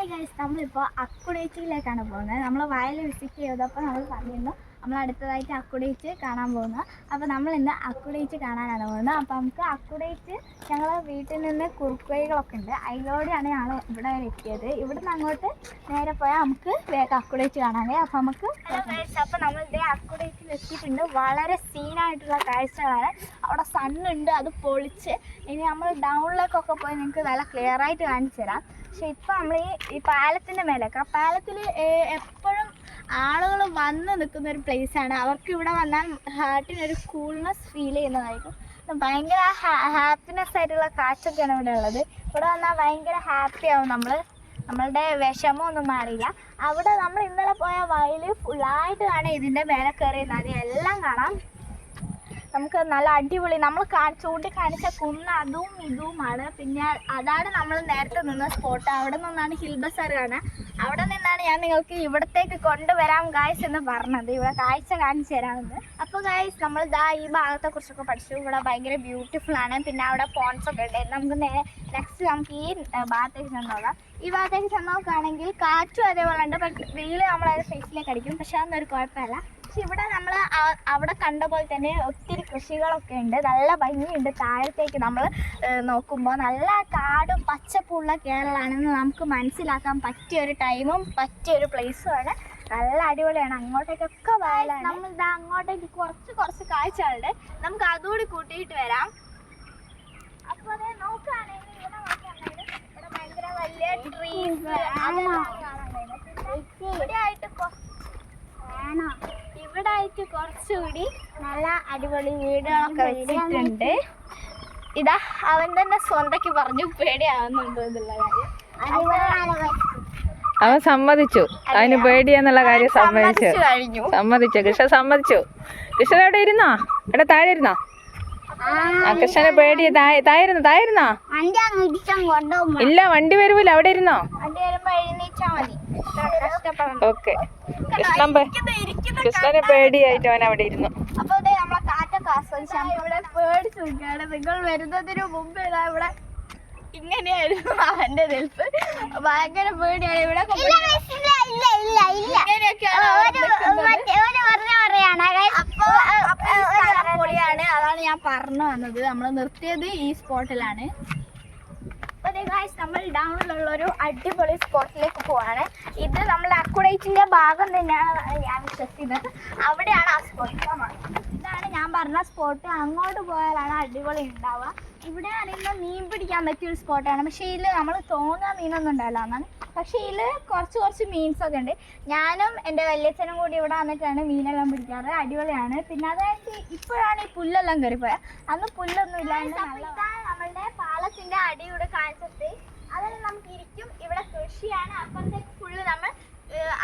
Hi guys, നമ്മളിപ്പോൾ അക്കുടേച്ചിയിലേക്കാണ് പോകുന്നത്. നമ്മൾ വയൽ വിസിറ്റ് ചെയ്തപ്പോൾ നമ്മൾ പറഞ്ഞിരുന്നു നമ്മൾ അടുത്തതായിട്ട് അക്കുടേച്ച് കാണാൻ പോകുന്നത്. അപ്പോൾ നമ്മൾ ഇന്ന് അക്കുടേച്ച് കാണാനാണ് പോകുന്നത്. അപ്പോൾ നമുക്ക് അക്കുടേച്ച് ഞങ്ങൾ വീട്ടിൽ നിന്ന് കുറുക്കുവഴികളൊക്കെ ഉണ്ട്, അതിലൂടെയാണ് ഞങ്ങൾ ഇവിടെ വരെ എത്തിയത്. ഇവിടുന്ന് അങ്ങോട്ട് നേരെ പോയാൽ നമുക്ക് വേഗം അക്കുടേച്ച് കാണാൻ കഴിയും. അപ്പോൾ നമുക്ക് അപ്പോൾ നമ്മൾ ഇതേ അക്കുടേച്ചിൽ എത്തിയിട്ടുണ്ട്. വളരെ സീനായിട്ടുള്ള കാഴ്ചകളാണ്. അവിടെ സണ്ണുണ്ട്, അത് പൊളിച്ച് ഇനി നമ്മൾ ഡൗണിലേക്കൊക്കെ പോയി നിങ്ങൾക്ക് നല്ല ക്ലിയർ ആയിട്ട് കാണിച്ചു തരാം. പക്ഷെ ഇപ്പം നമ്മൾ ഈ പാലത്തിൻ്റെ മേലേക്ക്, ആ പാലത്തിൽ എപ്പോഴും ആളുകൾ വന്ന് നിൽക്കുന്ന ഒരു പ്ലേസാണ്. അവർക്ക് ഇവിടെ വന്നാൽ ഹാർട്ടിനൊരു കൂൾനെസ് ഫീൽ ചെയ്യുന്നതായിരിക്കും. ഭയങ്കര ഹാപ്പിനെസ് ആയിട്ടുള്ള കാഴ്ചയൊക്കെയാണ് ഇവിടെ ഉള്ളത്. ഇവിടെ വന്നാൽ ഭയങ്കര ഹാപ്പി ആവും. നമ്മളുടെ വിഷമമൊന്നും മാറിയില്ല. അവിടെ നമ്മൾ ഇന്നലെ പോയ വയൽ ഫുള്ളായിട്ട് കാണാം. ഇതിൻ്റെ മേലെ കയറി നദി എല്ലാം കാണാം. നമുക്ക് നല്ല അടിപൊളി നമ്മൾ ചൂണ്ടിക്കാണിച്ച കുന്ന് അതും ഇതുമാണ്. പിന്നെ അതാണ് നമ്മൾ നേരത്തെ നിന്ന സ്പോട്ട്. അവിടെ നിന്നാണ് ഹിൽ ബസാർ കാണുക. അവിടെ നിന്നാണ് ഞാൻ നിങ്ങൾക്ക് ഇവിടത്തേക്ക് കൊണ്ടുവരാം ഗായ്സ് എന്ന് പറഞ്ഞത്, ഇവിടെ കാഴ്ച കാണിച്ചു തരാമെന്ന്. അപ്പോൾ ഗായ്സ് നമ്മൾ ഈ ഭാഗത്തെ കുറിച്ചൊക്കെ പഠിച്ചു. ഇവിടെ ഭയങ്കര ബ്യൂട്ടിഫുൾ ആണ്. പിന്നെ അവിടെ പോൺസൊക്കെ ഉണ്ട്. നമുക്ക് നെക്സ്റ്റ് നമുക്ക് ഈ ഭാഗത്തേക്ക് ചെന്നോളാം. ഈ ഭാഗത്തേക്ക് ചെന്നോക്കുകയാണെങ്കിൽ കാറ്റും അതേപോലെ ഉണ്ട്. പക്ഷേ വെയിൽ നമ്മളത് ഫേസിലേക്ക് അടിക്കും. പക്ഷെ അതൊന്നും കുഴപ്പമില്ല. പക്ഷെ ഇവിടെ നമ്മൾ അവിടെ കണ്ട പോലെ തന്നെ ഒത്തിരി കൃഷികളൊക്കെ ഉണ്ട്. നല്ല ഭംഗിയുണ്ട്. താഴത്തേക്ക് നമ്മൾ നോക്കുമ്പോൾ നല്ല കാടും പച്ചപ്പുള്ള കേരളമാണെന്ന് നമുക്ക് മനസ്സിലാക്കാൻ പറ്റിയൊരു ടൈമും പറ്റിയൊരു പ്ലേസുമാണ്. നല്ല അടിപൊളിയാണ്. അങ്ങോട്ടേക്കൊക്കെ വയലാണ്. നമ്മൾ അങ്ങോട്ടേക്ക് കുറച്ച് കാഴ്ചകളുണ്ട്. നമുക്ക് അതുകൂടി കൂട്ടിയിട്ട് വരാം. അപ്പോൾ അത് നോക്കുകയാണെങ്കിൽ ഇവിടെ ഭയങ്കര വലിയ ട്രീസ് ഇവിടെ ആയിട്ട് കുറച്ചുകൂടി നല്ല അടിപൊളി വീടുകളൊക്കെ വെച്ചിട്ടുണ്ട്. ഇതാ അവൻ തന്നെ സ്വന്തക്ക് പറഞ്ഞു പേടിയാവുന്നുണ്ടോ എന്നുള്ള കാര്യം. അവൻ സമ്മതിച്ചു, അതിന് പേടിയെന്നുള്ള കാര്യം കഴിഞ്ഞു. സമ്മതിച്ചു. കൃഷ്ണൻ സമ്മതിച്ചു. കൃഷ്ണൻ എവിടെ ഇരുന്നോ? എവിടെ താഴെ ഇരുന്നോ? കൃഷ്ണനെ പേടി തായിരുന്നോ? ഇല്ല, വണ്ടി വരുമല്ലോ, അവിടെ ഇരുന്നോ? ഓക്കെ. കൃഷ്ണനെ പേടിയായിട്ട് അവൻ അവിടെ ഇരുന്നു. അപ്പൊ നമ്മളെ കാറ്റൊക്കെ ആസ്വദിച്ചാൽ ഇവിടെ പേടിച്ചു നിൽക്കുകയാണ്. നിങ്ങൾ വരുന്നതിന് മുമ്പ് ഇവിടെ ഇങ്ങനെയായിരുന്നു അവന്റെ നിൽപ്പ്. ഭയങ്കര പേടിയാണ്. ഇവിടെ പൊളിയാണ്. അതാണ് ഞാൻ പറഞ്ഞു വന്നത്. നമ്മൾ നിർത്തിയത് ഈ സ്പോട്ടിലാണ്. നമ്മൾ ഡൗണിലുള്ളൊരു അടിപൊളി സ്പോട്ടിലേക്ക് പോവാണ്. ഇത് നമ്മുടെ അക്കുടേച്ചിന്റെ ഭാഗം തന്നെയാണ് ഞാൻ വിശ്വസിക്കുന്നത്. അവിടെയാണ് ആ സ്പോട്ട്. ഇതാണ് ഞാൻ പറഞ്ഞ സ്പോട്ട്. അങ്ങോട്ട് പോയാലാണ് അടിപൊളി ഉണ്ടാവുക. ഇവിടെ ആണെങ്കിൽ മീൻ പിടിക്കാൻ പറ്റിയൊരു സ്പോട്ടാണ്. പക്ഷേ ഇതിൽ നമ്മൾ തോന്നുന്ന മീനൊന്നും ഉണ്ടാവില്ല എന്നാണ്. പക്ഷേ ഇതിൽ കുറച്ച് മീൻസൊക്കെ ഉണ്ട്. ഞാനും എൻ്റെ വല്യച്ഛനും കൂടി ഇവിടെ വന്നിട്ടാണ് മീനെല്ലാം പിടിക്കാറ്. അടിപൊളിയാണ്. പിന്നെ അതായത് ഇപ്പോഴാണ് ഈ പുല്ലെല്ലാം കയറിപ്പോയത്. അന്ന് പുല്ലൊന്നും ഇല്ലാണ്ട് നമ്മളുടെ പാലത്തിൻ്റെ അടിയുടെ കാഴ്ചത്ത് അതെല്ലാം നമുക്ക് ഇരിക്കും. ഇവിടെ കൃഷിയാണ്. അപ്പുറത്തേക്ക് ഫുള്ള് നമ്മൾ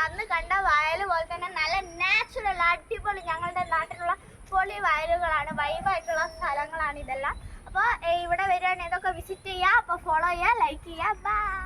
അന്ന് കണ്ട വയൽ പോലെ തന്നെ നല്ല നാച്ചുറൽ അടിപൊളി ഞങ്ങളുടെ നാട്ടിലുള്ള പൊളി വയലുകളാണ്. വൈബായിട്ടുള്ള സ്ഥലങ്ങളാണ് ഇതെല്ലാം. അപ്പോൾ ഇവിടെ വരികയാണെങ്കിൽ ഇതൊക്കെ വിസിറ്റ് ചെയ്യുക. അപ്പോൾ ഫോളോ ചെയ്യുക, ലൈക്ക് ചെയ്യുക. ബൈ.